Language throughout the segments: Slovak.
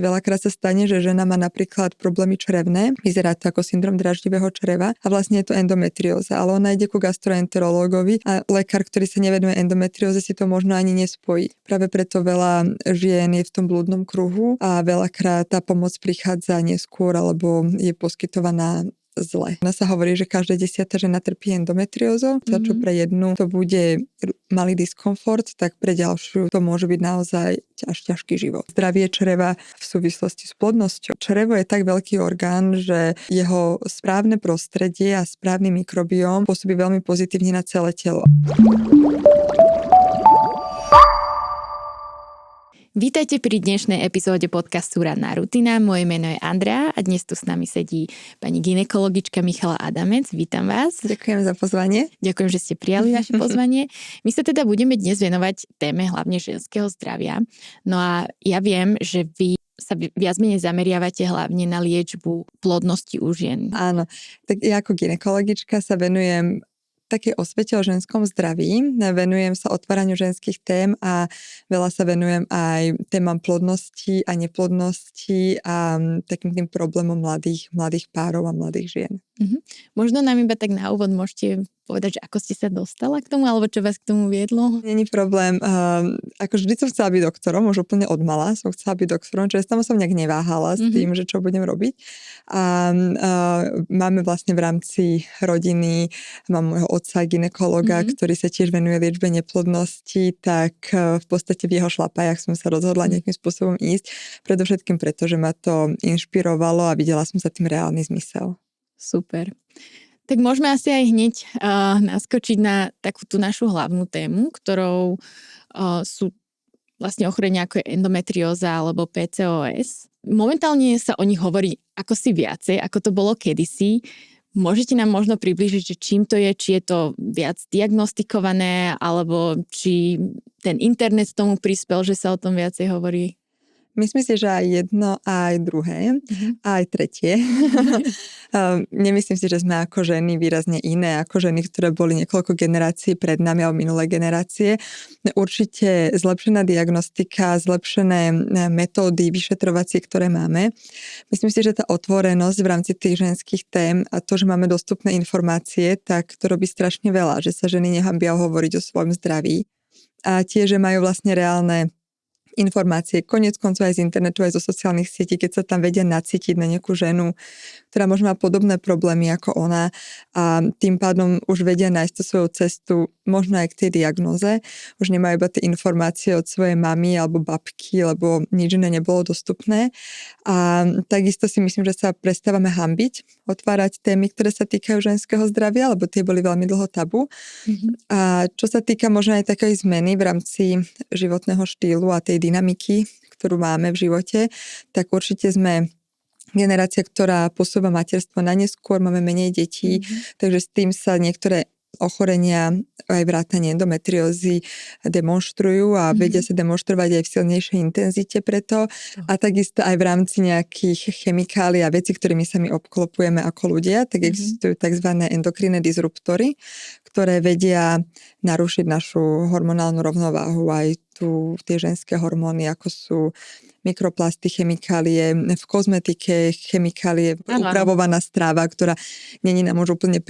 Veľakrát sa stane, že žena má napríklad problémy črevné, vyzerá to ako syndrom dráždivého čreva a vlastne je to endometrióza, ale ona ide ku gastroenterológovi a lekár, ktorý sa nevenuje endometrióze, si to možno ani nespojí. Práve preto veľa žien je v tom blúdnom kruhu a veľakrát tá pomoc prichádza neskôr alebo je poskytovaná zle. Ona sa hovorí, že každá 10. žena trpí endometriózou, čo pre jednu to bude malý diskomfort, tak pre ďalšiu to môže byť naozaj ťažký život. Zdravie čreva v súvislosti s plodnosťou. Črevo je tak veľký orgán, že jeho správne prostredie a správny mikrobióm pôsobí veľmi pozitívne na celé telo. Vítajte pri dnešnej epizóde podcastu Ranná rutina. Moje meno je Andrea a dnes tu s nami sedí pani gynekologička Michala Adamec. Vítam vás. Ďakujem za pozvanie. Ďakujem, že ste prijali naše pozvanie. My sa teda budeme dnes venovať téme hlavne ženského zdravia. No a ja viem, že vy sa viac menej zameriavate hlavne na liečbu plodnosti u žien. Áno, tak ja ako gynekologička sa venujem takej osvete o ženskom zdraví. Venujem sa otváraniu ženských tém a veľa sa venujem aj témam plodnosti a neplodnosti a takým tým problémom mladých párov a mladých žien. Možno nám iba tak na úvod môžete povedať, že ako ste sa dostala k tomu, alebo čo vás k tomu viedlo? Není problém. Ako vždy som chcela byť doktorom, už úplne odmala som chcela byť doktorom, čiže tam som nejak neváhala s tým, že čo budem robiť. A máme vlastne v rámci rodiny, mám môjho otca gynekologa, ktorý sa tiež venuje liečbe neplodnosti, tak v podstate v jeho šlapajach som sa rozhodla nejakým spôsobom ísť, predovšetkým preto, že ma to inšpirovalo a videla som sa tým reálny zmysel. Super. Tak môžeme asi aj hneď naskočiť na takú tú našu hlavnú tému, ktorou sú vlastne ochorenia ako je endometrióza alebo PCOS. Momentálne sa o nich hovorí ako si viacej, ako to bolo kedysi. Môžete nám možno priblížiť, že čím to je, či je to viac diagnostikované, alebo či ten internet tomu prispel, že sa o tom viacej hovorí? Myslím si, že aj jedno, aj druhé, aj tretie. Nemyslím si, že sme ako ženy výrazne iné ako ženy, ktoré boli niekoľko generácií pred nami alebo minulé generácie. Určite zlepšená diagnostika, zlepšené metódy vyšetrovacie, ktoré máme. Myslím si, že tá otvorenosť v rámci tých ženských tém a to, že máme dostupné informácie, tak to robí strašne veľa, že sa ženy nehanbia hovoriť o svojom zdraví. A tiež, že majú vlastne reálne informácie, koniec koncov aj z internetu, aj zo sociálnych sietí, keď sa tam vedia nacítiť na nejakú ženu, ktorá možno má podobné problémy ako ona a tým pádom už vedia nájsť tú svoju cestu možno aj k tej diagnóze. Už nemajú iba tie informácie od svojej mamy alebo babky, lebo nič iné nebolo dostupné. A takisto si myslím, že sa prestávame hanbiť, otvárať témy, ktoré sa týkajú ženského zdravia, lebo tie boli veľmi dlho tabu. A čo sa týka možno aj takej zmeny v rámci životného štýlu a tej dynamiky, ktorú máme v živote, tak určite sme generácia, ktorá posúva materstvo na neskôr, máme menej detí, takže s tým sa niektoré ochorenia aj vrátane endometriózy demonštrujú a vedia sa demonštrovať aj v silnejšej intenzite preto a takisto aj v rámci nejakých chemikálií a vecí, ktorými sa my obklopujeme ako ľudia, tak existujú tzv. Endokrinné disruptory, ktoré vedia narušiť našu hormonálnu rovnováhu, aj tu tie ženské hormóny, ako sú mikroplasty, chemikálie, v kozmetike chemikálie, upravovaná strava, ktorá není nám už úplne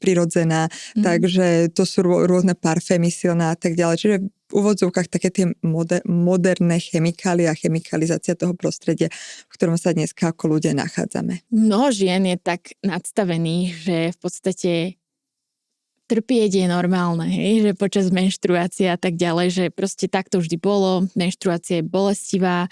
prirodzená, takže to sú rôzne parfémy silné a tak ďalej. Čiže v úvodzovkách také tie moderné chemikálie a chemikalizácia toho prostredia, v ktorom sa dneska ako ľudia nachádzame. Mnoho žien je tak nadstavených, že v podstate trpieť je normálne, hej? Že počas menštruácie a tak ďalej, že proste takto vždy bolo, menštruácia je bolestivá.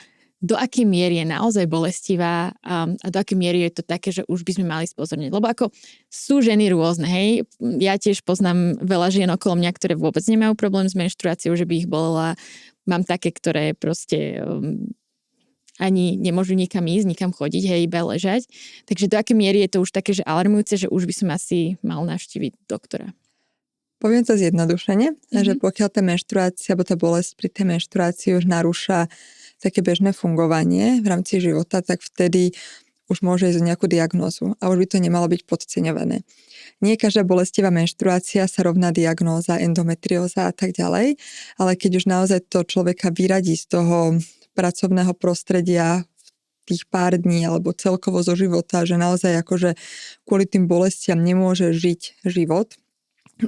Do akej miery je naozaj bolestivá a do akej miery je to také, že už by sme mali spozorniť. Lebo ako sú ženy rôzne, hej. Ja tiež poznám veľa žien okolo mňa, ktoré vôbec nemajú problém s menštruáciou, že by ich bolela. Mám také, ktoré proste ani nemôžu nikam ísť, nikam chodiť, hej, iba ležať. Takže do akej miery je to už také, že alarmujúce, že už by som asi mal navštíviť doktora. Poviem to zjednodušene, že pokiaľ tá menštruácia alebo tá bolesť pri tej menštruácii už narúša také bežné fungovanie v rámci života, tak vtedy už môže ísť o nejakú diagnózu a už by to nemalo byť podceňované. Nie každá bolestivá menštruácia sa rovná diagnóza, endometrióza a tak ďalej, ale keď už naozaj to človeka vyradí z toho pracovného prostredia tých pár dní alebo celkovo zo života, že naozaj akože kvôli tým bolestiam nemôže žiť život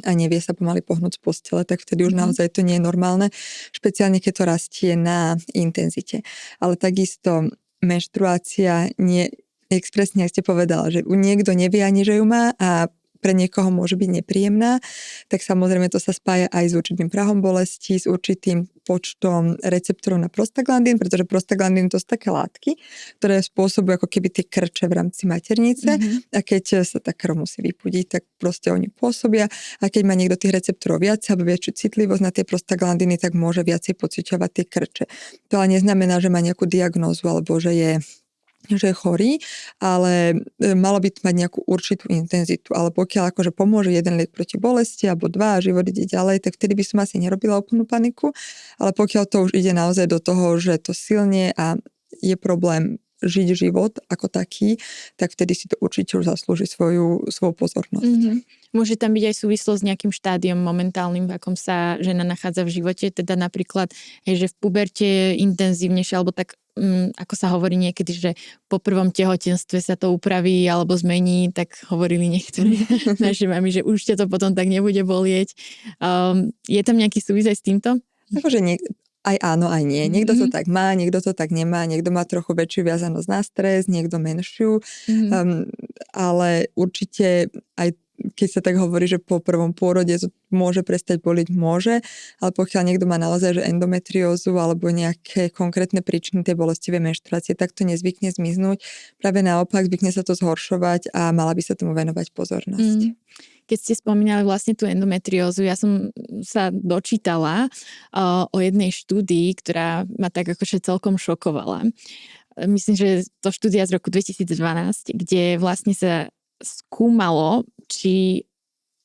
a nevie sa pomaly pohnúť z postele, tak vtedy už naozaj to nie je normálne, špeciálne keď to rastie na intenzite. Ale takisto menštruácia nie expresne, ak ste povedala, že niekto nevie ani, že ju má a pre niekoho môže byť nepríjemná, tak samozrejme to sa spája aj s určitým prahom bolesti, s určitým počtom receptorov na prostaglandín, pretože prostaglandín to sú také látky, ktoré spôsobujú ako keby tie krče v rámci maternice a keď sa tá krv musí vypudiť, tak proste oni pôsobia a keď má niekto tých receptorov viac alebo väčšiu citlivosť na tie prostaglandíny, tak môže viacej pociťovať tie krče. To ale neznamená, že má nejakú diagnózu alebo že je chorý, ale malo by to mať nejakú určitú intenzitu. Ale pokiaľ akože pomôže jeden liek proti bolesti alebo dva a život ide ďalej, tak vtedy by som asi nerobila úplnú paniku. Ale pokiaľ to už ide naozaj do toho, že to silne a je problém žiť život ako taký, tak vtedy si to určite už zaslúži svoju pozornosť. Môže tam byť aj súvislosť s nejakým štádiom momentálnym, v akom sa žena nachádza v živote, teda napríklad, že v puberte je intenzívnejšie, alebo tak, ako sa hovorí niekedy, že po prvom tehotenstve sa to upraví alebo zmení, tak hovorili niektorí naše mami, že už ťa to potom tak nebude bolieť. Je tam nejaký súvis aj s týmto? Akože aj áno, aj nie. Niekto to tak má, niekto to tak nemá, niekto má trochu väčšiu viazanosť na stres, niekto menšiu, ale určite aj keď sa tak hovorí, že po prvom pôrode môže prestať boliť, môže, ale pokiaľ niekto má naozaj že endometriózu alebo nejaké konkrétne príčiny tej bolestivej menštruácie, tak to nezvykne zmiznúť. Práve naopak, zvykne sa to zhoršovať a mala by sa tomu venovať pozornosť. Keď ste spomínali vlastne tú endometriózu, ja som sa dočítala o jednej štúdii, ktorá ma tak akože celkom šokovala. Myslím, že to štúdia z roku 2012, kde vlastne sa skúmalo, či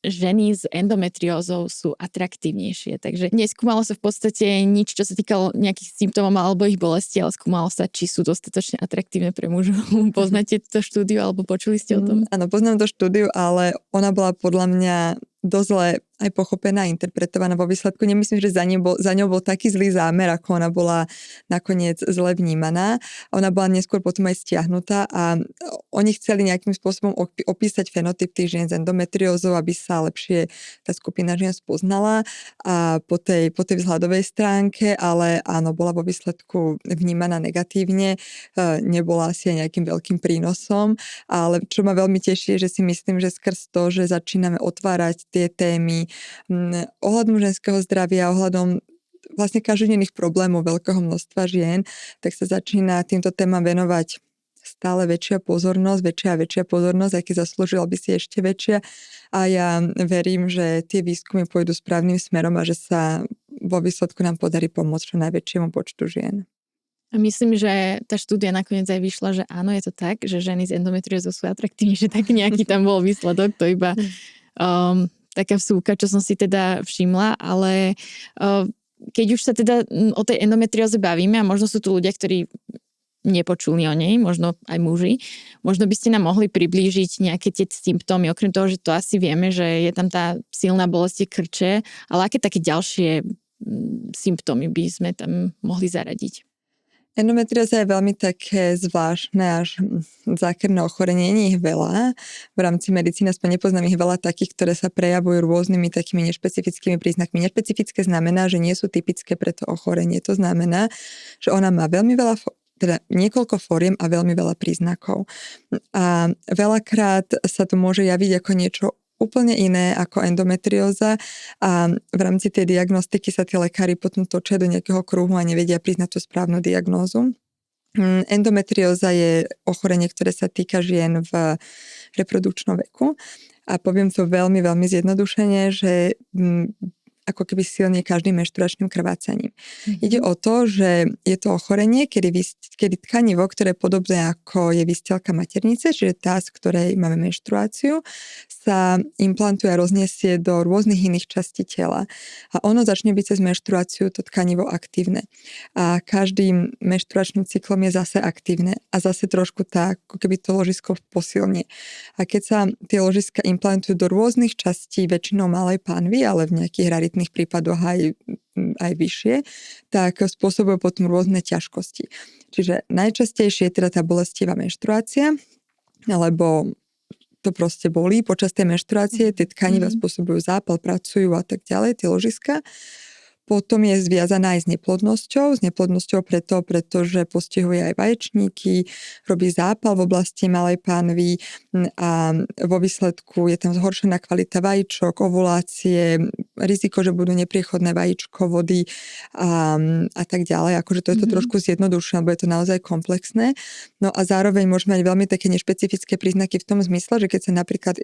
ženy s endometriózou sú atraktívnejšie. Takže neskúmalo sa v podstate nič, čo sa týkalo nejakých symptómov alebo ich bolesti, ale skúmalo sa, či sú dostatočne atraktívne pre mužov. Poznáte túto štúdiu alebo počuli ste o tom? Áno, poznám tú štúdiu, ale ona bola podľa mňa dosť zle aj pochopená, interpretovaná vo výsledku. Nemyslím, že za ňou bol taký zlý zámer, ako ona bola nakoniec zle vnímaná. Ona bola neskôr potom aj stiahnutá a oni chceli nejakým spôsobom opísať fenotyp tých žien s endometriózou, aby sa lepšie tá skupina žien spoznala a po tej vzhľadovej stránke, ale áno, bola vo výsledku vnímaná negatívne, nebola asi aj nejakým veľkým prínosom, ale čo ma veľmi teší, že si myslím, že skrz to, že začíname otvárať tie témy ohľadom ženského zdravia, ohľadom vlastne každodenných problémov veľkého množstva žien, tak sa začína týmto témam venovať stále väčšia pozornosť, aj keď zaslúžila by si ešte väčšia. A ja verím, že tie výskumy pôjdu správnym smerom a že sa vo výsledku nám podarí pomôcť čo najväčšiemu počtu žien. A myslím, že tá štúdia nakoniec aj vyšla, že áno, je to tak, že ženy s endometriózou sú atraktívnejšie, tak nejaký tam bol výsledok, to iba taká vsúka, čo som si teda všimla, ale keď už sa teda o tej endometrióze bavíme a možno sú tu ľudia, ktorí nepočuli o nej, možno aj muži, možno by ste nám mohli priblížiť nejaké tie symptómy, okrem toho, že to asi vieme, že je tam tá silná bolesť krče, ale aké také ďalšie symptómy by sme tam mohli zaradiť? Endometrióza je veľmi také zvláštne až zákerné ochorenie, nie ich veľa. V rámci medicíny aspoň nepoznám ich veľa takých, ktoré sa prejavujú rôznymi takými nešpecifickými príznakmi. Nešpecifické znamená, že nie sú typické pre to ochorenie. To znamená, že ona má veľmi veľa teda niekoľko fóriem a veľmi veľa príznakov. A veľakrát sa to môže javiť ako niečo úplne iné ako endometrióza a v rámci tej diagnostiky sa tí lekári potom točia do nejakého kruhu a nevedia priznať tú správnu diagnózu. Endometrióza je ochorenie, ktoré sa týka žien v reprodukčnom veku a poviem to veľmi, veľmi zjednodušene, že ako keby silne každým menštruačným krvácaním. Ide o to, že je to ochorenie, kedy tkanivo, ktoré je podobné ako je výstelka maternice, čiže tá, z ktorej máme menštruáciu, sa implantuje a rozniesie do rôznych iných častí tela. A ono začne byť cez menštruáciu to tkanivo aktívne. A každým menštruačným cyklom je zase aktívne a zase trošku tak, ako keby to ložisko posilne. A keď sa tie ložiska implantujú do rôznych častí, väčšinou malej panvy, ale v nejakých raritných extrémnych prípadoch aj vyššie, tak spôsobujú potom rôzne ťažkosti. Čiže najčastejšie je teda tá bolestivá menštruácia, alebo to proste bolí počas tej menštruácie, tie tkaniva spôsobujú zápal, pracujú a tak ďalej, tie ložiska. Potom je zviazaná aj s neplodnosťou pretože postihuje aj vaječníky, robí zápal v oblasti malej pánvy a vo výsledku je tam zhoršená kvalita vajíčok, ovulácie, riziko, že budú nepriechodné vajíčkovody a tak ďalej. Akože to je to trošku zjednodušené, lebo je to naozaj komplexné. No a zároveň môžeme mať veľmi také nešpecifické príznaky v tom zmysle, že keď sa napríklad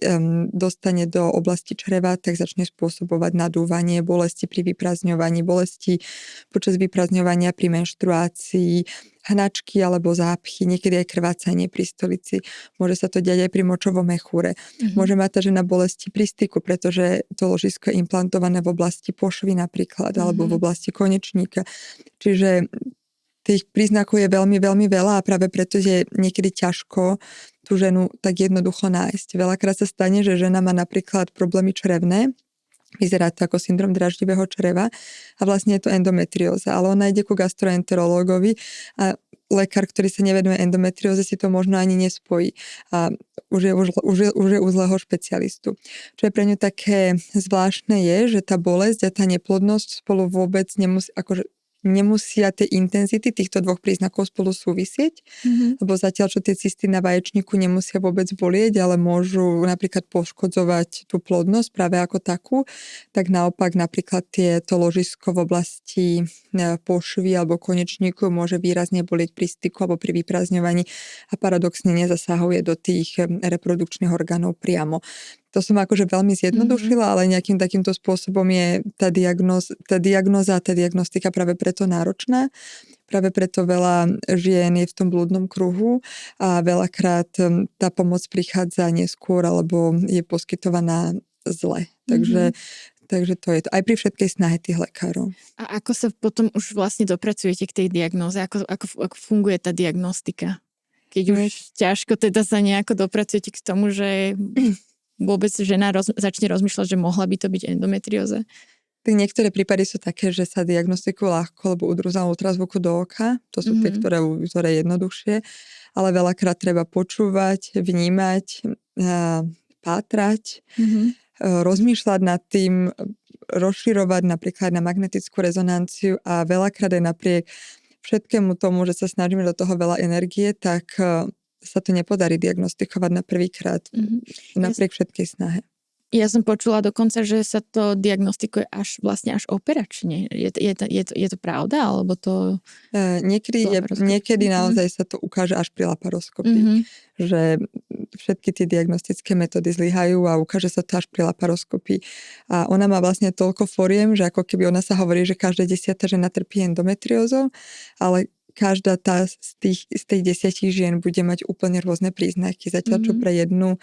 dostane do oblasti čreva, tak začne spôsobovať nadúvanie, bolesti pri vyprázdňovaní, bolesti počas vyprázdňovania pri menštruácii, hnačky alebo zápchy, niekedy aj krvácanie pri stolici. Môže sa to diať aj pri močovom mechúre. Môže mať tá žena bolesti pri styku, pretože to ložisko je implantované v oblasti pošvy napríklad, alebo v oblasti konečníka. Čiže tých príznakov je veľmi, veľmi veľa a práve preto je niekedy ťažko tú ženu tak jednoducho nájsť. Veľakrát sa stane, že žena má napríklad problémy črevné, vyzerá to ako syndrom dráždivého čreva a vlastne je to endometrióza, ale ona ide ku gastroenterológovi a lekár, ktorý sa nevenuje endometrióze, si to možno ani nespojí a už je u zlého špecialistu. Čo je pre ňu také zvláštne je, že tá bolesť a tá neplodnosť spolu vôbec nemusia tie intenzity týchto dvoch príznakov spolu súvisieť, lebo zatiaľ, čo tie cysty na vaječníku nemusia vôbec bolieť, ale môžu napríklad poškodzovať tú plodnosť práve ako takú, tak naopak napríklad to ložisko v oblasti pošvy alebo konečníku môže výrazne bolieť pri styku alebo pri vyprázdňovaní a paradoxne nezasahuje do tých reprodukčných orgánov priamo. To som akože veľmi zjednodušila, ale nejakým takýmto spôsobom je tá diagnóza a tá diagnostika práve preto náročná. Práve preto veľa žien je v tom blúdnom kruhu a veľakrát tá pomoc prichádza neskôr alebo je poskytovaná zle. Takže to je to. Aj pri všetkej snahe tých lekárov. A ako sa potom už vlastne dopracujete k tej diagnóze? Ako funguje tá diagnostika? Keď už ťažko teda sa nejako dopracujete k tomu, že vôbec žena začne rozmýšľať, že mohla by to byť endometrióza? Tak niektoré prípady sú také, že sa diagnostikujú ľahko, lebo udrúzam ultrazvuku do oka. To sú tie, ktoré je jednoduchšie. Ale veľakrát treba počúvať, vnímať, pátrať, rozmýšľať nad tým, rozširovať napríklad na magnetickú rezonanciu a veľakrát aj napriek všetkému tomu, že sa snažíme do toho veľa energie, tak sa to nepodarí diagnostikovať na prvýkrát napriek všetkej snahe. Ja som počula dokonca, že sa to diagnostikuje až operačne. Je to pravda? Alebo to... Niekedy naozaj sa to ukáže až pri laparoskopii. Že všetky tie diagnostické metódy zlyhajú a ukáže sa to až pri laparoskopii. A ona má vlastne toľko foriem, že ako keby ona sa hovorí, že každá 10. žena trpí endometriózou, ale každá z tých 10 žien bude mať úplne rôzne príznaky. Zatiaľ, čo pre jednu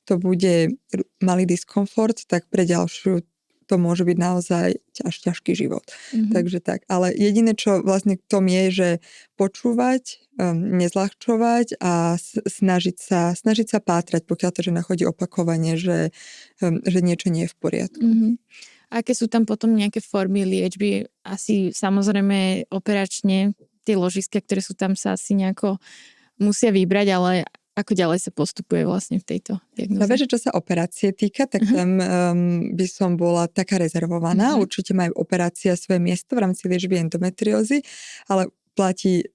to bude malý diskomfort, tak pre ďalšiu to môže byť naozaj ťažký život. Takže tak. Ale jediné, čo vlastne k tomu je, že počúvať, nezľahčovať a snažiť sa pátrať, pokiaľ to žena chodí opakovane, že niečo nie je v poriadku. A aké sú tam potom nejaké formy liečby? Asi samozrejme operačne tie ložiska, ktoré sú tam, sa asi nejako musia vybrať, ale ako ďalej sa postupuje vlastne v tejto diagnoze? Práve, že čo sa operácie týka, tak tam by som bola taká rezervovaná. Určite majú operácia svoje miesto v rámci liečby endometriózy, ale platí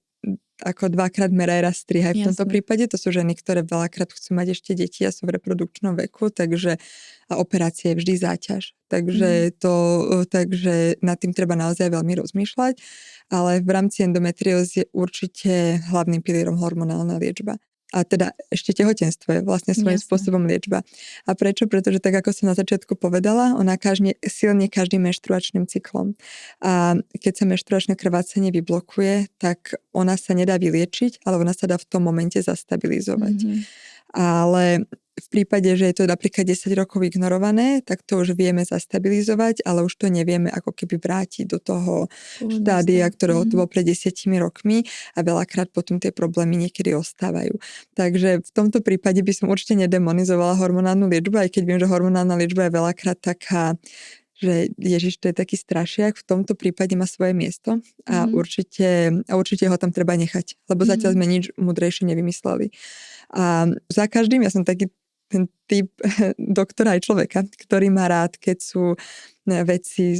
ako 2-krát meraj, raz strihaj v tomto prípade. To sú ženy, ktoré veľakrát chcú mať ešte deti a sú v reprodukčnom veku, takže a operácia je vždy záťaž. Takže nad tým treba naozaj veľmi rozmýšľať, ale v rámci endometriózy je určite hlavným pilierom hormonálna liečba. A teda ešte tehotenstvo je vlastne svojím spôsobom liečba. A prečo? Pretože tak, ako som na začiatku povedala, ona silne každým menštruačným cyklom. A keď sa menštruačné krvácanie vyblokuje, tak ona sa nedá vyliečiť, ale ona sa dá v tom momente zastabilizovať. Ale v prípade, že je to napríklad 10 rokov ignorované, tak to už vieme zastabilizovať, ale už to nevieme ako keby vrátiť do toho štádia, ktorého to bolo pred 10 rokmi a veľakrát potom tie problémy niekedy ostávajú. Takže v tomto prípade by som určite nedemonizovala hormonálnu liečbu, aj keď viem, že hormonálna liečba je veľakrát taká že Ježiš, to je taký strašiak, v tomto prípade má svoje miesto a určite ho tam treba nechať, lebo zatiaľ sme nič múdrejšie nevymysleli. A za každým, ja som taký ten typ doktora aj človeka, ktorý má rád, keď sú veci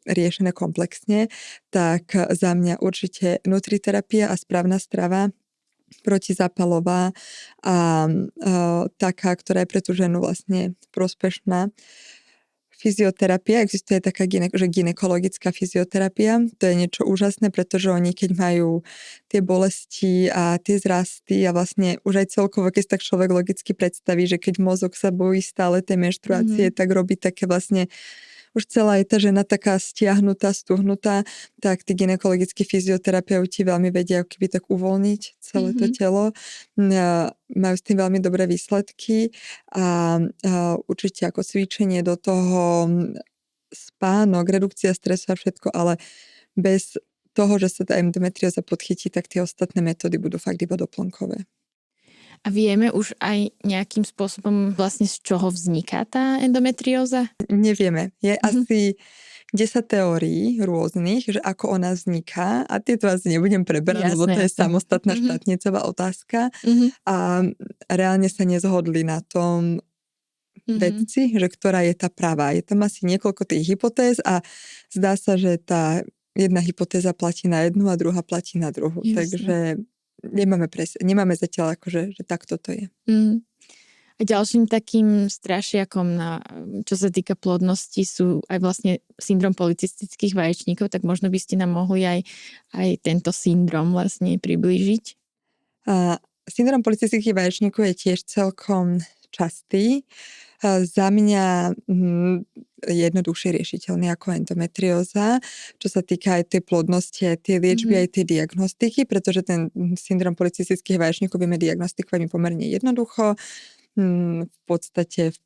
riešené komplexne, tak za mňa určite nutriterapia a správna strava, protizápalová a taká, ktorá je pre tú ženu vlastne prospešná. Fyzioterapia, existuje taká gynekologická fyzioterapia, to je niečo úžasné, pretože oni keď majú tie bolesti a tie zrasty a vlastne už aj celkovo, keď si tak človek logicky predstaví, že keď mozog sa bojí stále tej menštruácie, tak robí také vlastne už celá je tá žena taká stiahnutá, stuhnutá, tak tí gynekologickí fyzioterapeuti veľmi vedia keby tak uvoľniť celé to telo. Majú s tým veľmi dobré výsledky a určite ako cvičenie do toho, spánok, redukcia stresu a všetko, ale bez toho, že sa tá endometrióza podchytí, tak tie ostatné metódy budú fakt iba doplnkové. A vieme už aj nejakým spôsobom vlastne z čoho vzniká tá endometrióza? Nevieme. Je asi 10 teórií rôznych, že ako ona vzniká a tieto asi nebudem preberať, lebo to je samostatná štátnicová otázka a reálne sa nezhodli na tom vedci, že ktorá je tá pravá. Je tam asi niekoľko tých hypotéz a zdá sa, že tá jedna hypotéza platí na jednu a druhá platí na druhú. Takže nemáme zatiaľ akože, že takto to je. A ďalším takým strašiakom, čo sa týka plodnosti, sú aj vlastne syndrom polycystických vaječníkov, tak možno by ste nám mohli aj tento syndrom vlastne priblížiť. Syndrom polycystických vaječníkov je tiež celkom častý. Za mňa jednoduchšie riešiteľný ako endometrióza, čo sa týka aj tej plodnosti, aj tej liečby, aj tej diagnostiky, pretože ten syndrom polycystických vaječníkov vieme diagnostikovať pomerne jednoducho, v podstate v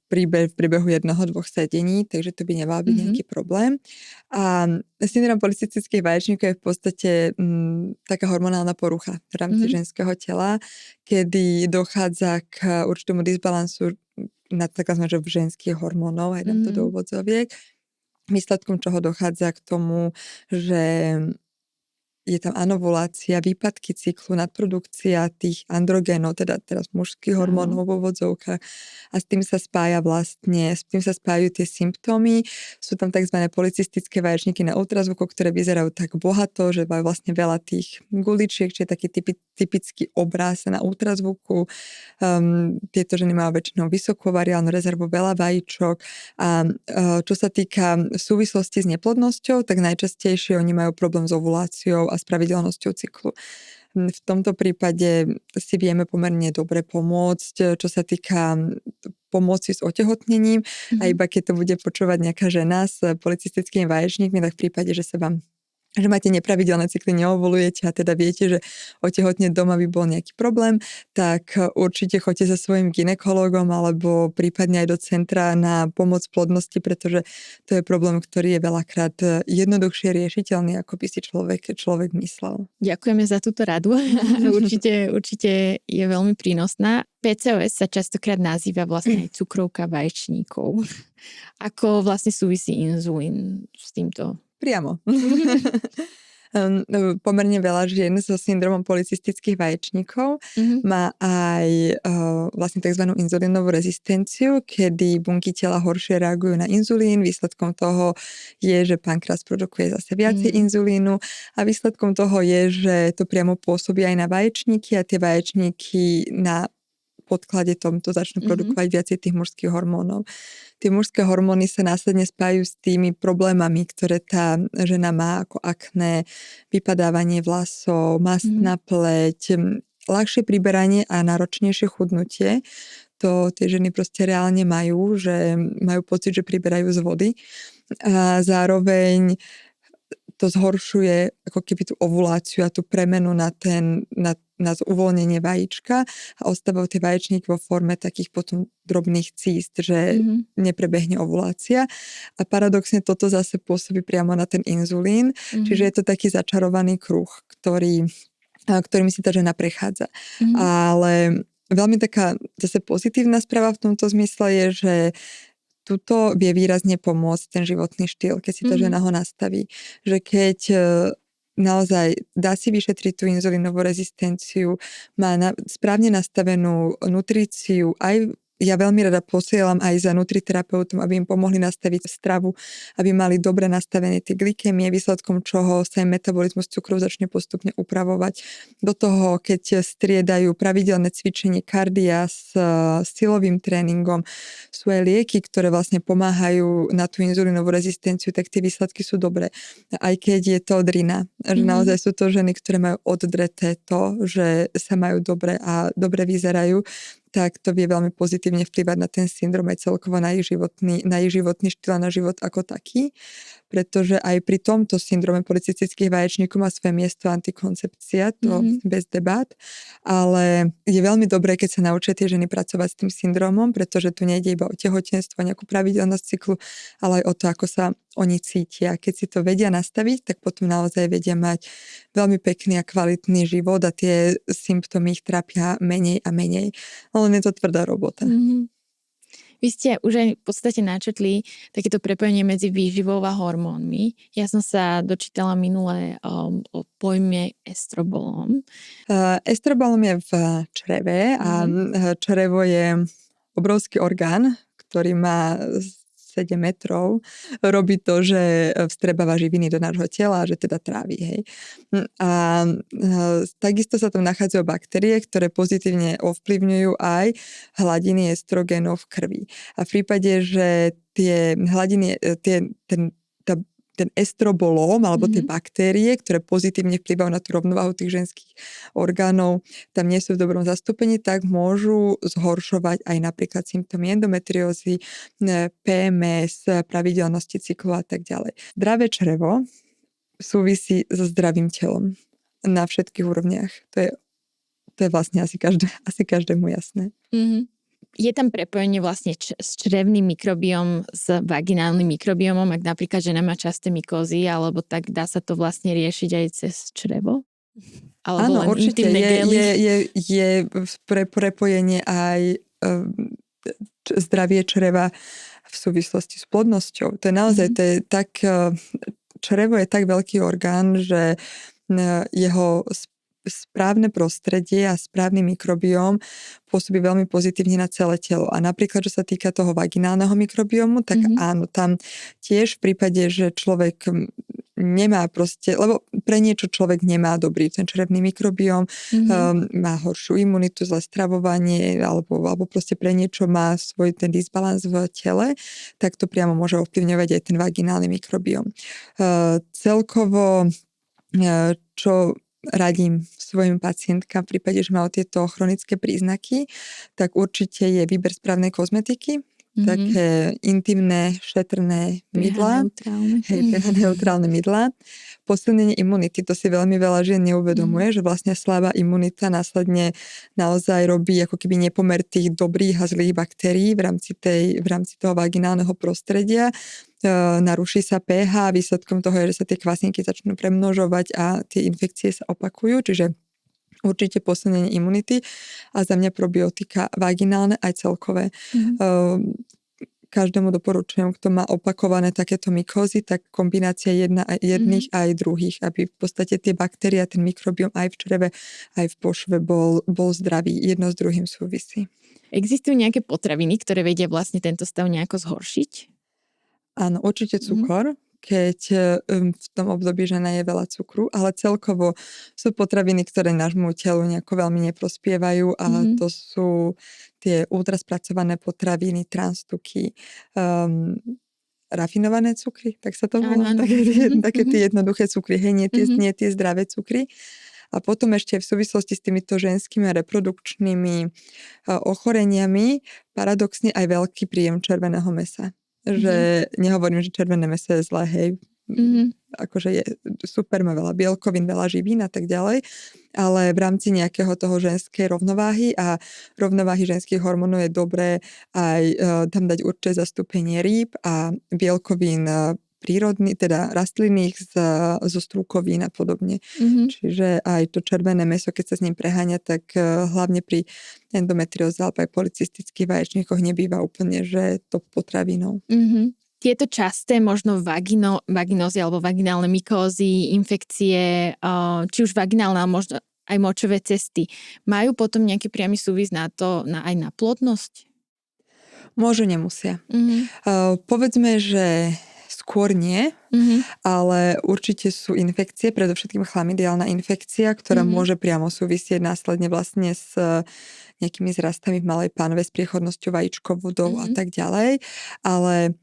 priebehu 1-2 sedení, takže to by nemal byť nejaký problém. A syndrom polycystických vaječníkov je v podstate taká hormonálna porucha v rámci ženského tela, kedy dochádza k určitému disbalansu na takzvané ženských hormónov, aj dám to do úvodzoviek, výsledkom čoho dochádza k tomu, že je tam anovulácia, výpadky cyklu, nadprodukcia tých androgénov, teda teraz mužských hormónov vo úvodzovkách a s tým sa spájajú tie symptómy. Sú tam tzv. Polycystické vaječníky na ultrazvuku, ktoré vyzerajú tak bohato, že majú vlastne veľa tých guličiek, čiže taký typický obraz na ultrazvuku. Tieto ženy majú väčšinou vysokú ovariálnu rezervu, veľa vajíčok a čo sa týka súvislosti s neplodnosťou, tak najčastejšie oni majú problém s ovuláciou a s pravidelnosťou cyklu. V tomto prípade si vieme pomerne dobre pomôcť, čo sa týka pomoci s otehotnením a iba keď to bude počúvať nejaká žena s polycystickými vaječníkmi, tak v prípade, že máte nepravidelné cykly, neovulujete a teda viete, že otehotneť doma by bol nejaký problém, tak určite choďte so svojím gynekologom alebo prípadne aj do centra na pomoc plodnosti, pretože to je problém, ktorý je veľakrát jednoduchšie riešiteľný, ako by si človek myslel. Ďakujeme za túto radu. určite je veľmi prínosná. PCOS sa častokrát nazýva vlastne aj cukrovka vaječníkov. Ako vlastne súvisí inzulín s týmto? Priamo. Pomerne veľa žien so syndromom polycystických vaječníkov má aj vlastne tzv. Inzulínovú rezistenciu, kedy bunky tela horšie reagujú na inzulín. Výsledkom toho je, že pankreas produkuje zase viacej inzulínu a výsledkom toho je, že to priamo pôsobí aj na vaječníky a tie vaječníky na podklade tomto začnú produkovať viacej tých mužských hormónov. Tie mužské hormóny sa následne spájajú s tými problémami, ktoré tá žena má, ako akné, vypadávanie vlasov, mastná pleť, ľahšie priberanie a náročnejšie chudnutie. To tie ženy proste reálne majú, že majú pocit, že priberajú z vody. A zároveň to zhoršuje ako keby tú ovuláciu a tú premenu na uvoľnenie vajíčka a ostávajú tie vaječníky vo forme takých potom drobných císt, že neprebehne ovulácia. A paradoxne toto zase pôsobí priamo na ten inzulín, čiže je to taký začarovaný kruh, ktorým si tá žena prechádza. Ale veľmi taká zase pozitívna správa v tomto zmysle je, že tuto vie výrazne pomôcť ten životný štýl, keď si tá žena ho nastaví. Že keď naozaj dá si vyšetriť tú inzulínovú rezistenciu, má správne nastavenú nutríciu, aj ja veľmi rada posielam aj za nutriterapeutom, aby im pomohli nastaviť stravu, aby mali dobre nastavené tie glykémie, výsledkom čoho sa im metabolizmus cukrov začne postupne upravovať. Do toho, keď striedajú pravidelné cvičenie kardia s silovým tréningom, sú aj lieky, ktoré vlastne pomáhajú na tú inzulínovú rezistenciu, tak tie výsledky sú dobré. Aj keď je to drina. Že naozaj sú to ženy, ktoré majú oddreté to, že sa majú dobre a dobre vyzerajú, tak to vie veľmi pozitívne vplyvať na ten syndrom aj celkovo na ich životný štýl a na život ako taký. Pretože aj pri tomto syndrome polycystických vaječníkov má svoje miesto antikoncepcia, to bez debát, ale je veľmi dobré, keď sa naučia tie ženy pracovať s tým syndromom, pretože tu nejde iba o tehotenstvo, nejakú pravidelnosť cyklu, ale aj o to, ako sa oni cítia. Keď si to vedia nastaviť, tak potom naozaj vedia mať veľmi pekný a kvalitný život a tie symptómy ich trápia menej a menej. Ale je to tvrdá robota. Vy ste už aj v podstate načetli takéto prepojenie medzi výživou a hormónmi. Ja som sa dočítala minule o pojme estrobolom. Estrobolom je v čreve a črevo je obrovský orgán, ktorý má 7 metrov, robí to, že vstrebáva živiny do nášho tela, že teda trávi. Hej. A takisto sa tam nachádzajú baktérie, ktoré pozitívne ovplyvňujú aj hladiny estrogénov v krvi. A v prípade, že tie hladiny, ten estrobolóm alebo tie baktérie, ktoré pozitívne vplyvajú na tú rovnováhu tých ženských orgánov, tam nie sú v dobrom zastúpení, tak môžu zhoršovať aj napríklad symptómy endometriózy, PMS, pravidelnosti cyklu a tak ďalej. Zdravé črevo súvisí so zdravým telom na všetkých úrovniach. To je vlastne asi každému jasné. Je tam prepojenie vlastne s črevným mikrobiom, s vaginálnym mikrobiomom, ak napríklad žena má časté mykózy, alebo tak dá sa to vlastne riešiť aj cez črevo? Alebo áno, určite je prepojenie aj zdravie čreva v súvislosti s plodnosťou. To je naozaj, črevo je tak veľký orgán, že jeho správne prostredie a správny mikrobióm pôsobí veľmi pozitívne na celé telo. A napríklad, čo sa týka toho vaginálneho mikrobiomu, tak áno, tam tiež v prípade, že človek nemá proste, lebo pre niečo človek nemá dobrý ten črevný mikrobióm, má horšiu imunitu, zlé stravovanie, alebo proste pre niečo má svoj ten disbalans v tele, tak to priamo môže ovplyvňovať aj ten vaginálny mikrobióm. Celkovo, čo radím svojim pacientkám v prípade, že majú tieto chronické príznaky, tak určite je výber správnej kozmetiky, také intimné, šetrné mydlá, pH-neutrálne mydlá. Posilnenie imunity, to si veľmi veľa žien neuvedomuje, že vlastne slabá imunita následne naozaj robí ako keby nepomer tých dobrých a zlých baktérií v rámci toho vaginálneho prostredia. Naruší sa pH, výsledkom toho je, že sa tie kvasníky začnú premnožovať a tie infekcie sa opakujú, čiže určite posilnenie imunity a za mňa probiotika vaginálne aj celkové. Každému doporučujem, kto má opakované takéto mykózy, tak kombinácia jedných aj druhých, aby v podstate tie baktérie a ten mikrobióm aj v čreve, aj v pošve bol zdravý. Jedno s druhým súvisí. Existujú nejaké potraviny, ktoré vedia vlastne tento stav nejako zhoršiť? Áno, určite cukor, keď v tom období žena je veľa cukru, ale celkovo sú potraviny, ktoré nášmu telu nejako veľmi neprospievajú a to sú tie ultraspracované potraviny, transtuky, rafinované cukry, tak sa to volá, také tie jednoduché cukry, hej, nie tie zdravé cukry. A potom ešte v súvislosti s týmito ženskými reprodukčnými ochoreniami paradoxne aj veľký príjem červeného mäsa. Že nehovorím, že červené mäso je zlé, hej, akože je super, má veľa bielkovín, veľa živín a tak ďalej, ale v rámci nejakého toho ženskej rovnováhy a rovnováhy ženských hormónov je dobré aj tam dať určité zastúpenie rýb a bielkovín prírodných, teda rastlinných zo strúkovín a podobne. Čiže aj to červené mäso, keď sa s ním preháňa, tak hlavne pri endometrióze alebo aj polycystických vaječníkoch nebýva úplne, že top potravinou. Tieto časté možno vaginózy alebo vaginálne mykózy, infekcie, či už vaginálne, ale možno aj močové cesty, majú potom nejaký priamy súvis aj na plodnosť? Môžu, nemusia. Povedzme, že skôr nie, ale určite sú infekcie, predovšetkým chlamydiálna infekcia, ktorá môže priamo súvisieť následne vlastne s nejakými zrastami v malej pánve, s priechodnosťou vajíčkovodou a tak ďalej. Ale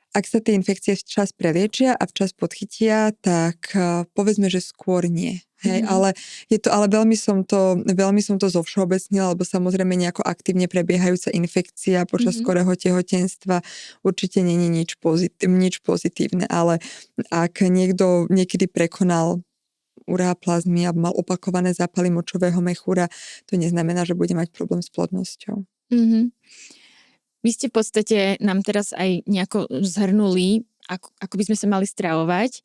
ak sa tie infekcie včas preliečia a včas podchytia, tak povedzme, že skôr nie. Hej, ale veľmi som to zovšeobecnila, lebo samozrejme nejako aktívne prebiehajúca infekcia počas skorého tehotenstva určite nie je nič pozitívne, ale ak niekto niekedy prekonal ureaplazmy a mal opakované zápaly močového mechúra, to neznamená, že bude mať problém s plodnosťou. Vy ste v podstate nám teraz aj nejako zhrnuli, ako by sme sa mali stravovať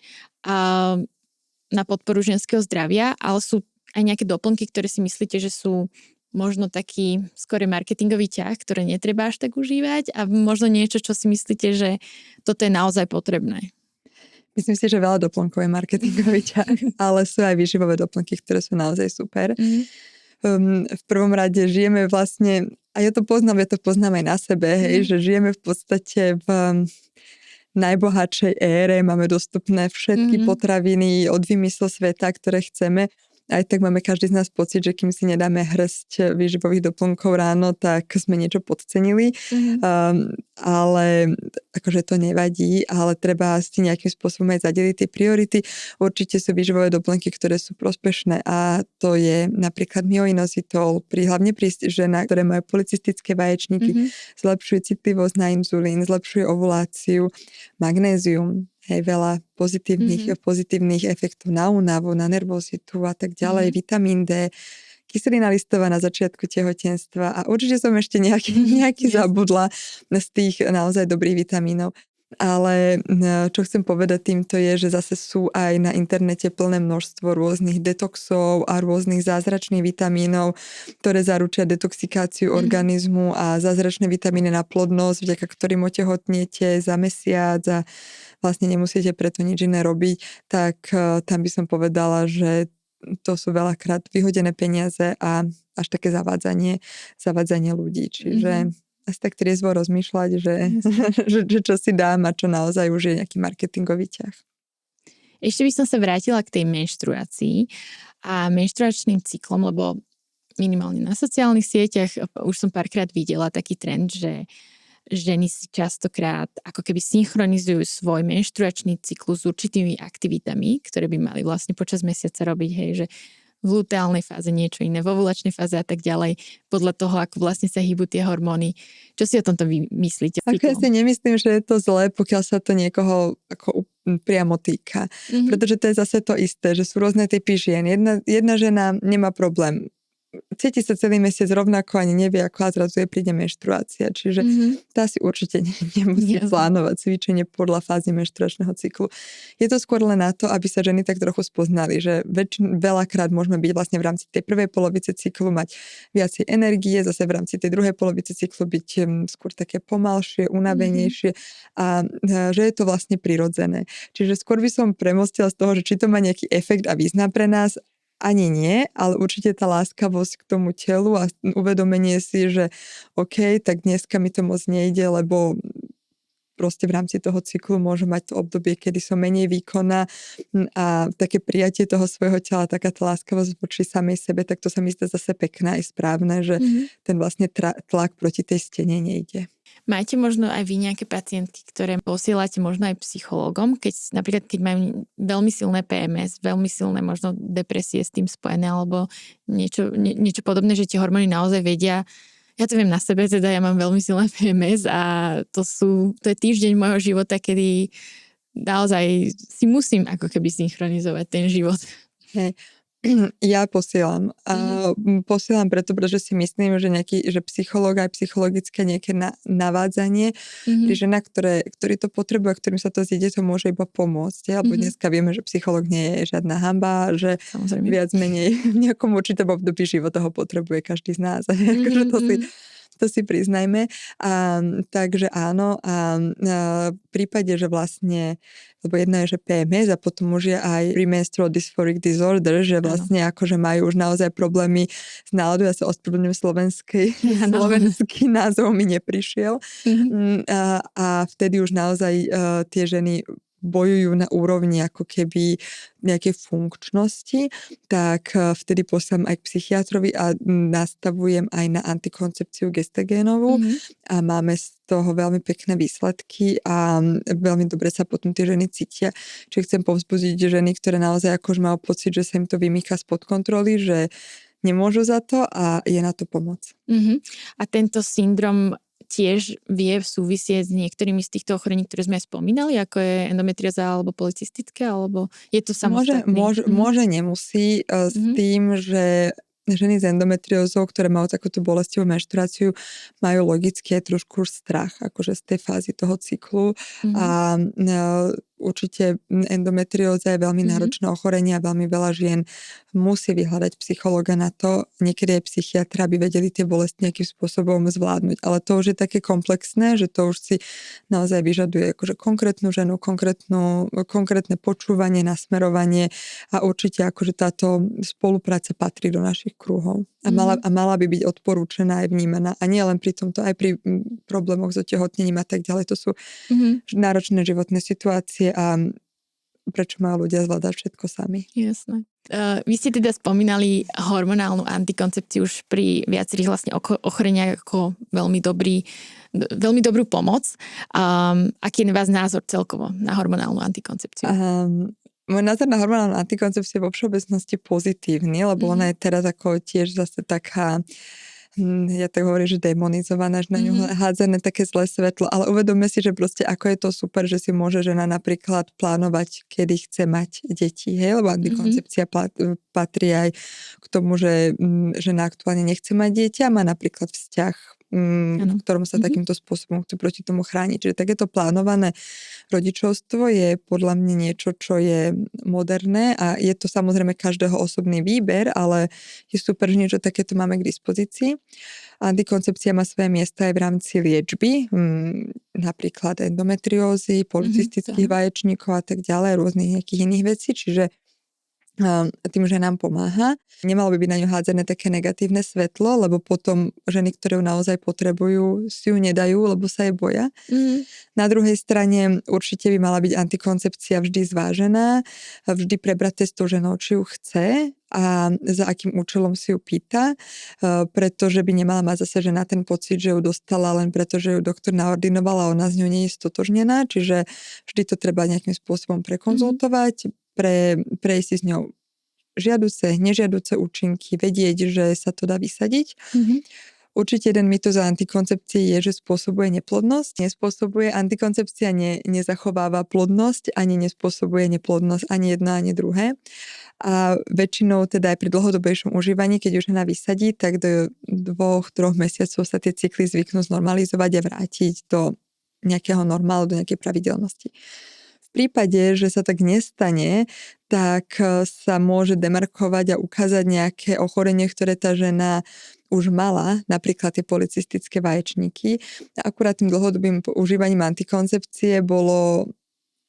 na podporu ženského zdravia, ale sú aj nejaké doplnky, ktoré si myslíte, že sú možno taký skôr marketingový ťah, ktoré netreba až tak užívať a možno niečo, čo si myslíte, že toto je naozaj potrebné? Myslím si, že veľa doplnkov je marketingový ťah, ale sú aj výživové doplnky, ktoré sú naozaj super. V prvom rade žijeme vlastne, a ja to poznám aj na sebe, hej, že žijeme v podstate v najbohatšej ére, máme dostupné všetky potraviny od vymyslu sveta, ktoré chceme. Aj tak máme každý z nás pocit, že kým si nedáme hrsť výživových doplnkov ráno, tak sme niečo podcenili. Ale akože to nevadí, ale treba si nejakým spôsobom aj zadeliť tie priority. Určite sú výživové doplnky, ktoré sú prospešné a to je napríklad myoinositol, hlavne pri ženách, ktoré majú polycystické vaječníky, zlepšuje citlivosť na inzulín, zlepšuje ovuláciu, magnézium. Hej, veľa pozitívnych efektov na únavu, na nervozitu a tak ďalej, vitamín D, kyselina listová na začiatku tehotenstva a určite som ešte nejaký zabudla z tých naozaj dobrých vitamínov. Ale čo chcem povedať týmto je, že zase sú aj na internete plné množstvo rôznych detoxov a rôznych zázračných vitamínov, ktoré zaručia detoxikáciu organizmu a zázračné vitamíny na plodnosť, vďaka ktorým otehotniete za mesiac a vlastne nemusíte preto nič iné robiť, tak tam by som povedala, že to sú veľakrát vyhodené peniaze a až také zavádzanie ľudí. Čiže asi tak triezvo rozmýšľať, že čo si dám a čo naozaj už je nejaký marketingový ťah. Ešte by som sa vrátila k tej menštruácii a menštruačným cyklom, lebo minimálne na sociálnych sieťach už som párkrát videla taký trend, že ženy si častokrát ako keby synchronizujú svoj menštruačný cyklus s určitými aktivitami, ktoré by mali vlastne počas mesiaca robiť, hej, že v luteálnej fáze niečo iné, v ovulačnej fáze a tak ďalej, podľa toho, ako vlastne sa hýbu tie hormóny. Čo si o tomto vy myslíte? Ako ja si nemyslím, že je to zlé, pokiaľ sa to niekoho ako priamo týka. Pretože to je zase to isté, že sú rôzne typy žien. Jedna žena nemá problém. Cíti sa celý mesiac rovnako, ani nevie, ako a zrazu jej príde menštruácia. Čiže tá si určite nemusí plánovať cvičenie podľa fázy menštruačného cyklu. Je to skôr len na to, aby sa ženy tak trochu spoznali, že veľakrát môžeme byť vlastne v rámci tej prvej polovice cyklu mať viacej energie, zase v rámci tej druhej polovice cyklu byť skôr také pomalšie, unavenejšie a že je to vlastne prirodzené. Čiže skôr by som premostila z toho, že či to má nejaký efekt a význam pre nás, ani nie, ale určite tá láskavosť k tomu telu a uvedomenie si, že OK, tak dneska mi to moc nejde, lebo proste v rámci toho cyklu môžem mať to obdobie, kedy som menej výkonná a také prijatie toho svojho tela, taká tá láskavosť voči samej sebe, tak to sa mi zdá zase pekné aj správne, že ten vlastne tlak proti tej stene nejde. Máte možno aj vy nejaké pacientky, ktoré posielate možno aj psychológom, napríklad keď majú veľmi silné PMS, veľmi silné možno depresie s tým spojené, alebo niečo podobné, že tie hormóny naozaj vedia. Ja to viem na sebe, teda ja mám veľmi silné PMS a to je týždeň môjho života, kedy naozaj si musím ako keby synchronizovať ten život. Hej. Ja posielam. A posielam pretože si myslím, že že psychológ aj psychologické nejaké navádzanie pri ženách, ktorí to potrebujú a ktorým sa to zíde, to môže iba pomôcť. Lebo dneska vieme, že psychológ nie je žiadna hanba, že Samozrejme. viac menej v nejakom určitom období života ho potrebuje každý z nás. Akože to si priznajme. Takže áno. V prípade, že vlastne, lebo jedno je, že PMS a potom už je aj premenstrual dysphoric disorder, že vlastne akože majú už naozaj problémy s náladou. Ja sa ospravedlňujem slovenský názov mi neprišiel. A vtedy už naozaj tie ženy bojujú na úrovni ako keby nejakej funkčnosti, tak vtedy posielam aj k psychiatrovi a nastavujem aj na antikoncepciu gestagénovú a máme z toho veľmi pekné výsledky a veľmi dobre sa potom tie ženy cítia. Čiže chcem povzbudiť ženy, ktoré naozaj akož majú pocit, že sa im to vymýka spod kontroly, že nemôžu za to a je na to pomoc. A tento syndrom tiež vie súvisieť s niektorými z týchto ochorení, ktoré sme spomínali, ako je endometrióza alebo policystické, alebo je to samostatný? Môže, nemusí s tým, že ženy s endometriózou, ktoré majú takúto bolestivú menštruáciu, majú logicky aj trošku už strach, akože z tej fázy toho cyklu a určite endometrióza je veľmi náročné ochorenie a veľmi veľa žien musí vyhľadať psychologa na to, niekedy aj psychiatra, aby vedeli tie bolesti nejakým spôsobom zvládnuť. Ale to už je také komplexné, že to už si naozaj vyžaduje akože konkrétnu ženu, konkrétne počúvanie, nasmerovanie a určite akože táto spolupráca patrí do našich kruhov. A mala by byť odporúčená aj vnímaná. A nie len pri tomto, aj pri problémoch s otehotnením a tak ďalej. To sú náročné životné situácie a prečo majú ľudia zvládať všetko sami. Jasné. Vy ste teda spomínali hormonálnu antikoncepciu už pri viacerých vlastne ochoreniach ako veľmi dobrú pomoc. Aký je vás názor celkovo na hormonálnu antikoncepciu? Môj názor na hormonálnu antikoncepciu je vo všeobecnosti pozitívny, lebo ona je teraz ako tiež zase taká, ja tak hovorím, že demonizovaná, že na ňu hádzané také zlé svetlo, ale uvedomme si, že proste ako je to super, že si môže žena napríklad plánovať, kedy chce mať deti, hej, lebo antikoncepcia patrí aj k tomu, že žena aktuálne nechce mať dieťa, má napríklad vzťah, v ktorom sa takýmto spôsobom chce proti tomu chrániť. Čiže takéto plánované rodičovstvo je podľa mňa niečo, čo je moderné a je to samozrejme každého osobný výber, ale je super, že niečo takéto máme k dispozícii. Antikoncepcia má svoje miesta aj v rámci liečby, napríklad endometriózy, polycystických vaječníkov a tak ďalej, rôznych nejakých iných vecí, čiže tým, že nám pomáha. Nemalo by byť na ňu hádzané také negatívne svetlo, lebo potom ženy, ktoré ju naozaj potrebujú, si ju nedajú, lebo sa jej boja. Na druhej strane určite by mala byť antikoncepcia vždy zvážená, vždy prebrať s tou ženou, či ju chce a za akým účelom si ju pýta, pretože by nemala mať zase žena ten pocit, že ju dostala len preto, že ju doktor naordinoval a ona z ňou nie je stotožnená, čiže vždy to treba nejakým spôsobom prekonzultovať, prejsť si s ňou žiaduce, nežiaduce účinky, vedieť, že sa to dá vysadiť. Určite jeden mýtus o antikoncepcii je, že spôsobuje neplodnosť. Antikoncepcia nezachováva plodnosť, ani nespôsobuje neplodnosť, ani jedno, ani druhé. A väčšinou teda aj pri dlhodobejšom užívaní, keď už žena vysadí, tak do 2-3 mesiacov sa tie cykly zvyknú znormalizovať a vrátiť do nejakého normálu, do nejakej pravidelnosti. V prípade, že sa tak nestane, tak sa môže demarkovať a ukázať nejaké ochorenie, ktoré tá žena už mala, napríklad tie polycystické vaječníky. Akurát tým dlhodobým užívaním antikoncepcie bolo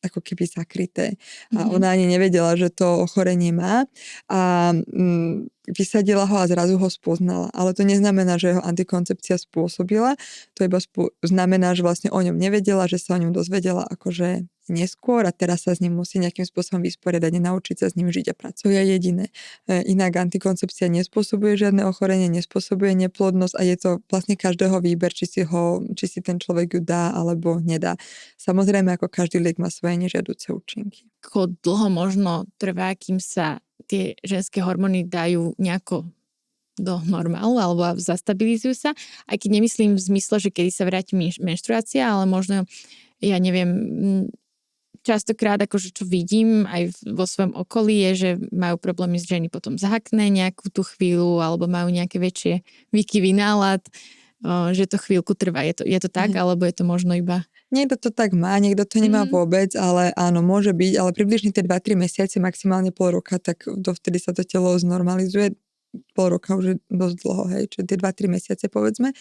ako keby zakryté. A ona ani nevedela, že to ochorenie má a vysadila ho a zrazu ho spoznala. Ale to neznamená, že jeho antikoncepcia spôsobila. To iba znamená, že vlastne o ňom nevedela, že sa o ňom dozvedela akože neskôr a teraz sa s ním musí nejakým spôsobom vysporiadať a naučiť sa s ním žiť a pracovať. To je jediné. Inak antikoncepcia nespôsobuje žiadne ochorenie, nespôsobuje neplodnosť a je to vlastne každého výber, či si ten človek ju dá alebo nedá. Samozrejme, ako každý liek má svoje nežiaduce účinky. Ako dlho možno trvá, kým sa tie ženské hormóny dajú nejako do normálu alebo zastabilizujú sa, aj keď nemyslím v zmysle, že kedy sa vráti menštruácia, ale možno, ja neviem, častokrát, akože čo vidím aj vo svojom okolí, je, že majú problémy s ženy potom zhakne nejakú tú chvíľu, alebo majú nejaké väčšie výkyvy nálad, že to chvíľku trvá. Je to tak, alebo je to možno iba... Niekto to tak má, niekto to nemá vôbec, ale áno, môže byť, ale približne tie 2-3 mesiace, maximálne pol roka, tak dovtedy sa to telo znormalizuje. Pol roka už je dosť dlho, hej, čiže tie 2-3 mesiace povedzme.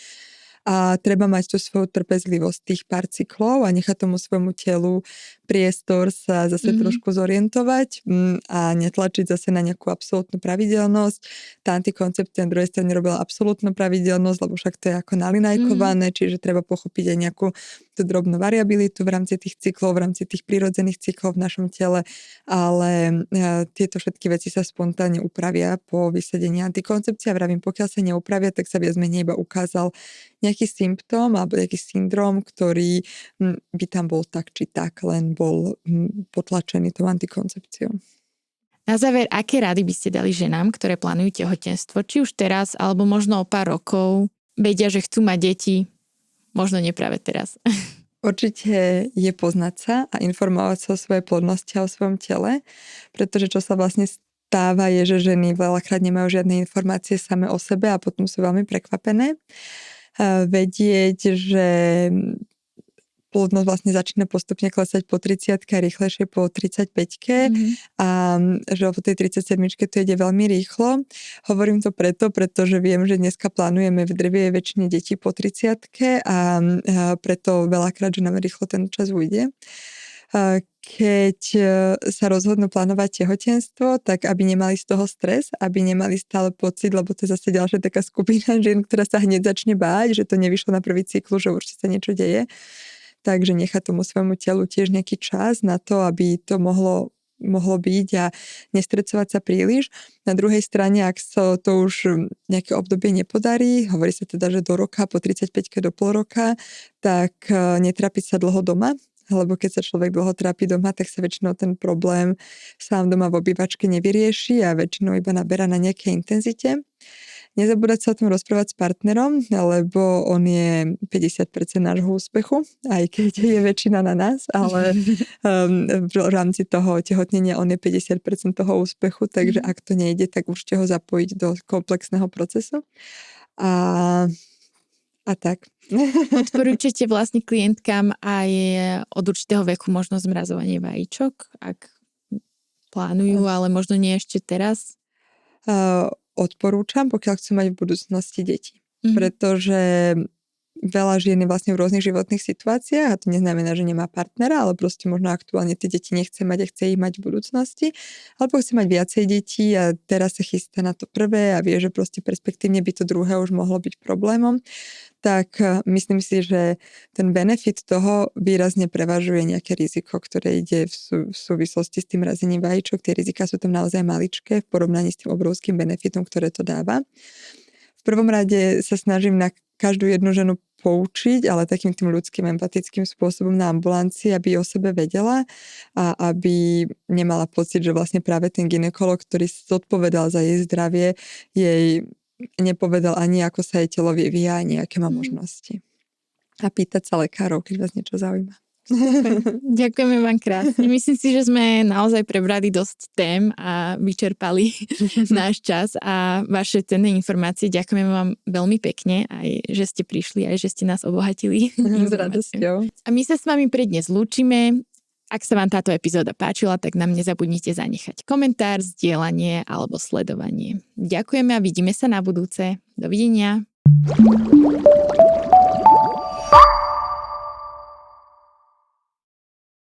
A treba mať tú svoju trpezlivosť tých pár cyklov a nechať tomu svojmu telu priestor sa zase trošku zorientovať a netlačiť zase na nejakú absolútnu pravidelnosť. Tá antikoncepcia na druhej strane robila absolútnu pravidelnosť, lebo však to je ako nalinajkované, čiže treba pochopiť aj nejakú tú drobnú variabilitu v rámci tých cyklov, v rámci tých prírodzených cyklov v našom tele, ale tieto všetky veci sa spontánne upravia po vysadení antikoncepcie a vravím, pokiaľ sa neupravia, tak sa viac menej iba ukázal nejaký symptóm alebo nejaký syndrom, ktorý by tam bol tak či tak, len bol potlačený tou antikoncepciou. Na záver, aké rady by ste dali ženám, ktoré plánujú tehotenstvo, či už teraz, alebo možno o pár rokov, vedia, že chcú mať deti, možno nie práve teraz? Určite je poznať sa a informovať sa o svojej plodnosti a o svojom tele, pretože čo sa vlastne stáva je, že ženy veľakrát nemajú žiadne informácie same o sebe a potom sú veľmi prekvapené. Vedieť, že plodnosť vlastne začína postupne klesať po 30-ke a rýchlejšie po 35-ke a že po tej 37-čke to ide veľmi rýchlo. Hovorím to pretože viem, že dneska plánujeme v drvivej väčšine detí po 30-ke a preto veľakrát, že nám rýchlo ten čas ujde. Keď sa rozhodnú plánovať tehotenstvo, tak aby nemali z toho stres, aby nemali stále pocit, lebo to je zase ďalšia taká skupina žien, ktorá sa hneď začne báť, že to nevyšlo na prvý cyklus, že určite sa niečo deje. Takže nechať tomu svojmu telu tiež nejaký čas na to, aby to mohlo byť a nestresovať sa príliš. Na druhej strane, ak sa to už nejaké obdobie nepodarí, hovorí sa teda, že do roka, po 35-ke do pol roka, tak netrápiť sa dlho doma, lebo keď sa človek dlho trápi doma, tak sa väčšinou ten problém sám doma v obývačke nevyrieši a väčšinou iba naberá na nejakej intenzite. Nezabúdať sa o tom rozprávať s partnerom, lebo on je 50% nášho úspechu, aj keď je väčšina na nás, ale v rámci toho tehotnenia on je 50% toho úspechu, takže ak to nejde, tak určite ho zapojiť do komplexného procesu. A tak. Odporúčate vlastne klientkám aj od určitého veku možno zmrazovanie vajíčok, ak plánujú, ale možno nie ešte teraz? Odporúčam, pokiaľ chcú mať v budúcnosti deti. Pretože veľa žien je vlastne v rôznych životných situáciách a to neznamená, že nemá partnera, ale proste možno aktuálne tie deti nechce mať a chce ich mať v budúcnosti, alebo chce mať viacej detí a teraz sa chystá na to prvé a vie, že proste perspektívne by to druhé už mohlo byť problémom. Tak myslím si, že ten benefit toho výrazne prevažuje nejaké riziko, ktoré ide v súvislosti s tým razením vajíčok. Tie rizika sú tam naozaj maličké v porovnaní s tým obrovským benefitom, ktoré to dáva. V prvom rade sa snažím na každú jednu ženu poučiť, ale takým tým ľudským, empatickým spôsobom na ambulancii, aby o sebe vedela a aby nemala pocit, že vlastne práve ten gynekolog, ktorý zodpovedal za jej zdravie, jej nepovedal ani, ako sa jej telo vyvíja, ani aké má možnosti. A pýtať sa lekárov, keď vás niečo zaujíma. Ďakujeme vám krásne. Myslím si, že sme naozaj prebrali dosť tém a vyčerpali náš čas a vaše cenné informácie. Ďakujeme vám veľmi pekne, aj že ste prišli, aj že ste nás obohatili. S radosťou. A my sa s vami pre dnes lúčime. Ak sa vám táto epizóda páčila, tak nám nezabudnite zanechať komentár, zdieľanie alebo sledovanie. Ďakujeme a vidíme sa na budúce. Dovidenia.